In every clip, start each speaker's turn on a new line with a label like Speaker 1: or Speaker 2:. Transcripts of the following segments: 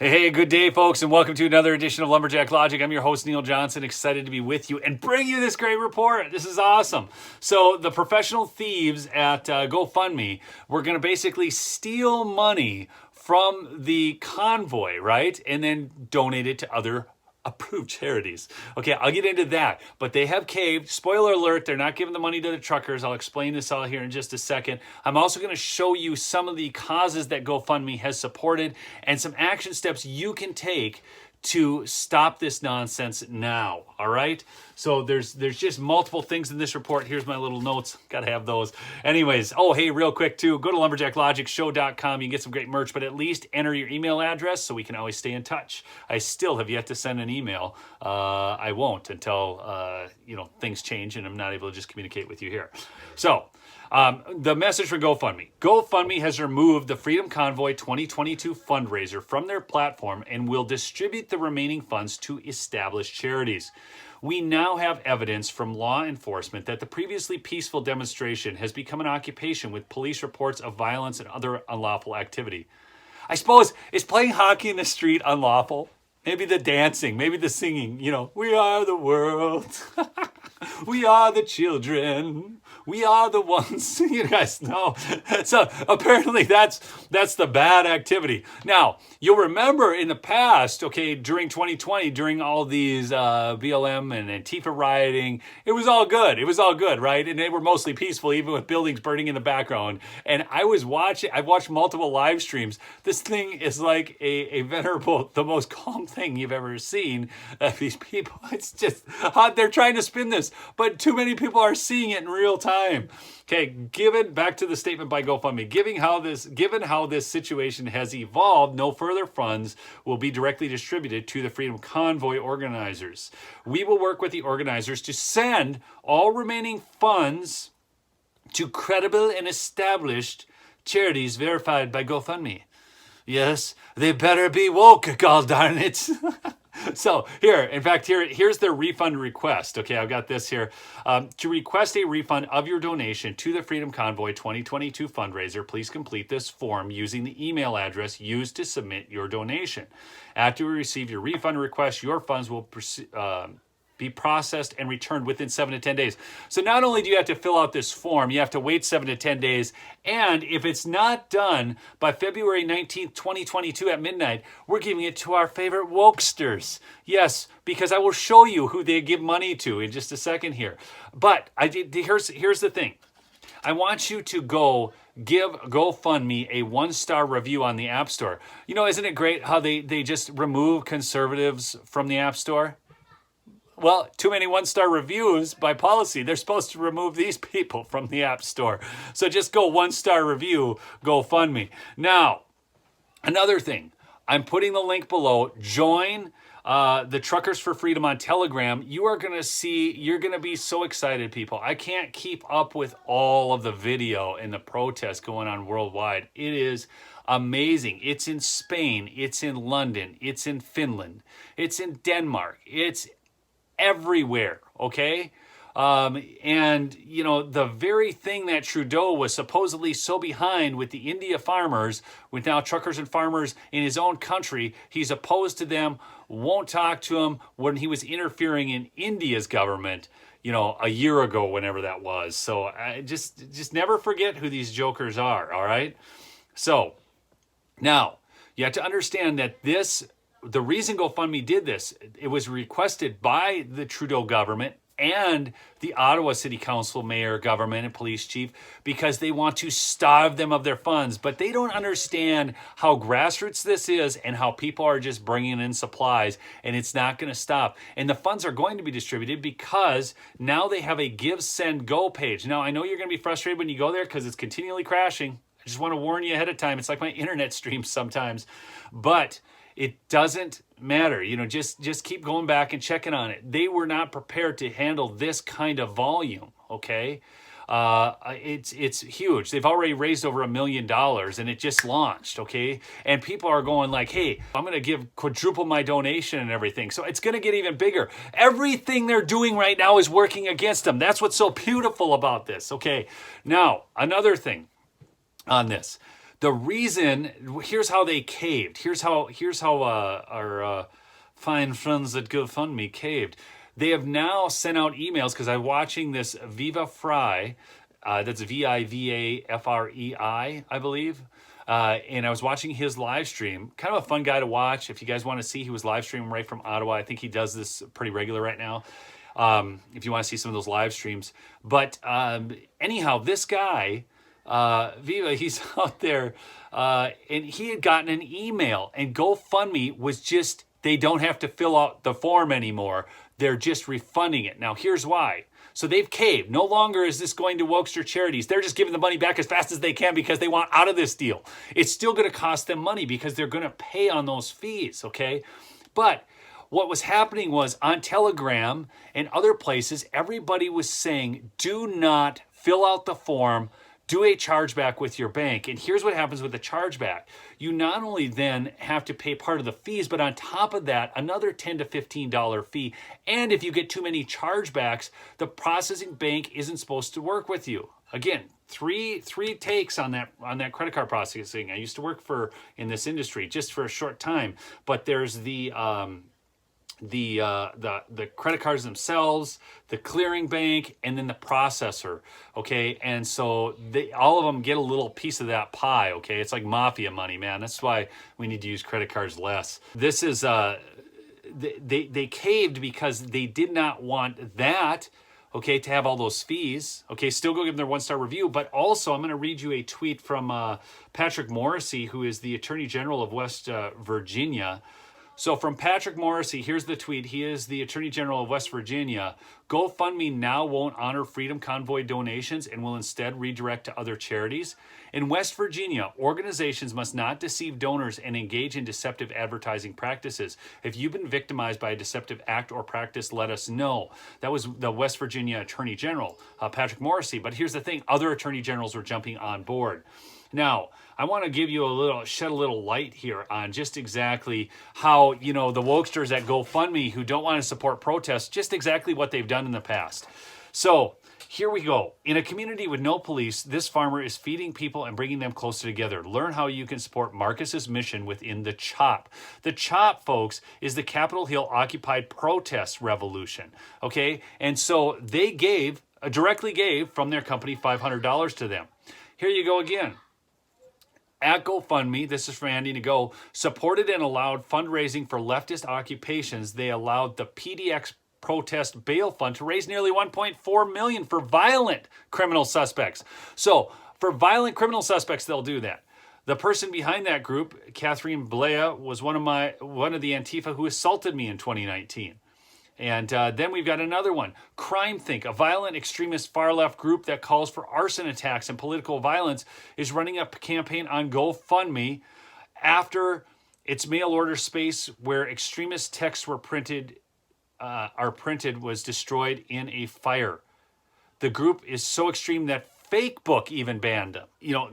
Speaker 1: Hey, good day, folks, and welcome to another edition of Lumberjack Logic. I'm your host, Neil Johnson, excited to be with you and bring you this great report. This is awesome. So the professional thieves at GoFundMe were going to basically steal money from the convoy, right? And then donate it to other approved charities. Okay, I'll get into that. But they have caved. Spoiler alert, they're not giving the money to the truckers. I'll explain this all here in just a second. I'm also going to show you some of the causes that GoFundMe has supported and some action steps you can take to stop this nonsense now. All right? So there's just multiple things in this report. Here's my little notes. Got to have those. Anyways, oh, hey, real quick too, go to lumberjacklogicshow.com. You can get some great merch, but at least enter your email address so we can always stay in touch. I still have yet to send an email. I won't until, things change and I'm not able to just communicate with you here. So, the message for GoFundMe. GoFundMe has removed the Freedom Convoy 2022 fundraiser from their platform and will distribute the remaining funds to established charities. We now have evidence from law enforcement that the previously peaceful demonstration has become an occupation with police reports of violence and other unlawful activity. I suppose, is playing hockey in the street unlawful? Maybe the dancing, maybe the singing, we are the world. We are the children. We are the ones. You guys know. So apparently that's the bad activity. Now, you'll remember in the past, okay, during 2020, during all these BLM and Antifa rioting, it was all good. It was all good, right? And they were mostly peaceful, even with buildings burning in the background. And I've watched multiple live streams. This thing is like a venerable, the most calm thing you've ever seen. These people, it's just, they're trying to spin this, but too many people are seeing it in real time. Okay, back to the statement by GoFundMe, given how this situation has evolved, no further funds will be directly distributed to the Freedom Convoy organizers. We will work with the organizers to send all remaining funds to credible and established charities verified by GoFundMe. Yes, they better be woke, god darn it. So here's their refund request. Okay, I've got this here. To request a refund of your donation to the Freedom Convoy 2022 fundraiser, please complete this form using the email address used to submit your donation. After we receive your refund request, your funds will be processed and returned within 7 to 10 days. So not only do you have to fill out this form, you have to wait 7 to 10 days. And if it's not done by February 19th, 2022 at midnight, we're giving it to our favorite wokesters. Yes, because I will show you who they give money to in just a second here. But here's the thing. I want you to go give GoFundMe a 1-star review on the App Store. Isn't it great how they just remove conservatives from the App Store? Well, too many 1-star reviews by policy. They're supposed to remove these people from the App Store. So just go 1-star review, GoFundMe. Now, another thing. I'm putting the link below. Join the Truckers for Freedom on Telegram. You're going to be so excited, people. I can't keep up with all of the video and the protests going on worldwide. It is amazing. It's in Spain. It's in London. It's in Finland. It's in Denmark. It's everywhere, okay? The very thing that Trudeau was supposedly so behind with the India farmers, with now truckers and farmers in his own country, he's opposed to them, won't talk to them when he was interfering in India's government, a year ago, whenever that was. So just never forget who these jokers are, all right? So now you have to understand that the reason GoFundMe did this, it was requested by the Trudeau government and the Ottawa City Council, mayor, government, and police chief, because they want to starve them of their funds. But they don't understand how grassroots this is and how people are just bringing in supplies, and it's not going to stop. And the funds are going to be distributed because now they have a Give, Send, Go page. Now, I know you're going to be frustrated when you go there because it's continually crashing. I just want to warn you ahead of time. It's like my internet streams sometimes. But it doesn't matter. Just keep going back and checking on it. They were not prepared to handle this kind of volume, okay? It's huge. They've already raised over $1 million and it just launched, okay? And people are going like, hey, I'm going to quadruple my donation and everything. So it's going to get even bigger. Everything they're doing right now is working against them. That's what's so beautiful about this, okay? Now, another thing on this. The reason, here's how they caved. Here's how our fine friends at GoFundMe caved. They have now sent out emails, because I'm watching this Viva Frei, that's Vivafrei, I believe. And I was watching his live stream. Kind of a fun guy to watch. If you guys want to see, he was live streaming right from Ottawa. I think he does this pretty regular right now. If you want to see some of those live streams. But anyhow, this guy, Viva, he's out there, and he had gotten an email, and GoFundMe was just, they don't have to fill out the form anymore. They're just refunding it. Now, here's why. So they've caved. No longer is this going to Wokester charities. They're just giving the money back as fast as they can because they want out of this deal. It's still going to cost them money because they're going to pay on those fees, okay? But what was happening was on Telegram and other places, everybody was saying, do not fill out the form, do a chargeback with your bank. And here's what happens with the chargeback. You not only then have to pay part of the fees, but on top of that, another $10 to $15 fee. And if you get too many chargebacks, the processing bank isn't supposed to work with you. Again, three takes on that credit card processing. I used to work in this industry just for a short time, but there's the credit cards themselves, the clearing bank, and then the processor, okay? And so all of them get a little piece of that pie, okay? It's like mafia money, man. That's why we need to use credit cards less. This is, they caved because they did not want that, okay, to have all those fees. Okay, still go give them their 1-star review, but also I'm going to read you a tweet from Patrick Morrissey, who is the Attorney General of West Virginia. So from Patrick Morrissey, here's the tweet. He is the Attorney General of West Virginia. GoFundMe now won't honor Freedom Convoy donations and will instead redirect to other charities. In West Virginia, organizations must not deceive donors and engage in deceptive advertising practices. If you've been victimized by a deceptive act or practice, let us know. That was the West Virginia Attorney General, Patrick Morrissey. But here's the thing, other attorney generals were jumping on board. Now, I want to give you shed a little light here on just exactly how, the wokesters at GoFundMe who don't want to support protests, just exactly what they've done in the past. So here we go. In a community with no police, this farmer is feeding people and bringing them closer together. Learn how you can support Marcus's mission within the CHOP. The CHOP, folks, is the Capitol Hill Occupied Protest Revolution. Okay? And so they directly gave from their company $500 to them. Here you go again. At GoFundMe, this is for Andy to go, supported and allowed fundraising for leftist occupations. They allowed the PDX protest bail fund to raise nearly $1.4 million for violent criminal suspects. So for violent criminal suspects, they'll do that. The person behind that group, Catherine Blea, was one of the Antifa who assaulted me in 2019. And then we've got another one, Crime Think, a violent extremist far-left group that calls for arson attacks and political violence, is running a campaign on GoFundMe after its mail-order space where extremist texts were printed was destroyed in a fire. The group is so extreme that Facebook even banned them.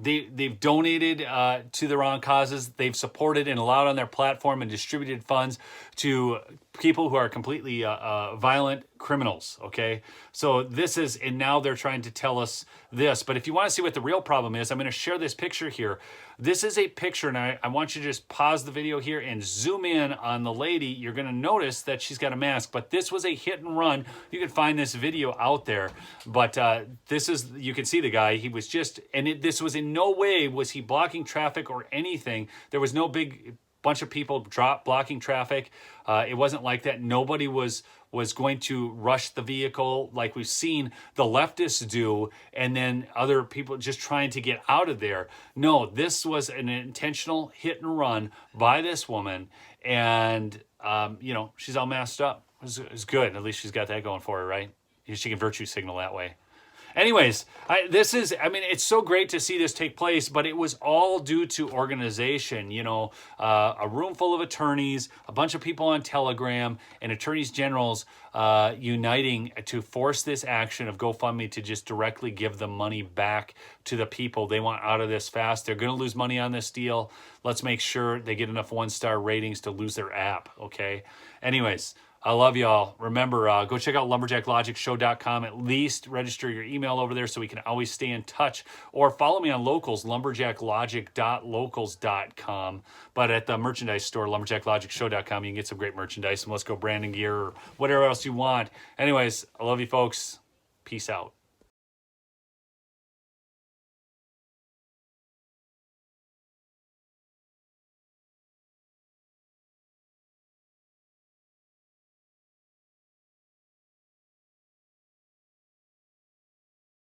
Speaker 1: They've donated to the wrong causes. They've supported and allowed on their platform and distributed funds to people who are completely violent criminals, okay? So and now they're trying to tell us this. But if you want to see what the real problem is, I'm going to share this picture here. This is a picture, and I want you to just pause the video here and zoom in on the lady. You're going to notice that she's got a mask, but this was a hit and run. You can find this video out there, but you can see the guy. He was just, this was in no way was he blocking traffic or anything. There was no big bunch of people blocking traffic. It wasn't like that. Nobody was going to rush the vehicle like we've seen the leftists do, and then other people just trying to get out of there. No, this was an intentional hit and run by this woman, and she's all masked up. It's good. At least she's got that going for her, right? She can virtue signal that way. Anyways, it's so great to see this take place, but it was all due to organization, a room full of attorneys, a bunch of people on Telegram, and attorneys generals uniting to force this action of GoFundMe to just directly give the money back to the people. They want out of this fast. They're going to lose money on this deal. Let's make sure they get enough 1-star ratings to lose their app, okay? Anyways, I love y'all. Remember, go check out lumberjacklogicshow.com. At least register your email over there so we can always stay in touch. Or follow me on Locals, lumberjacklogic.locals.com. But at the merchandise store, lumberjacklogicshow.com, you can get some great merchandise, some Let's Go branding gear, or whatever else you want. Anyways, I love you folks. Peace out.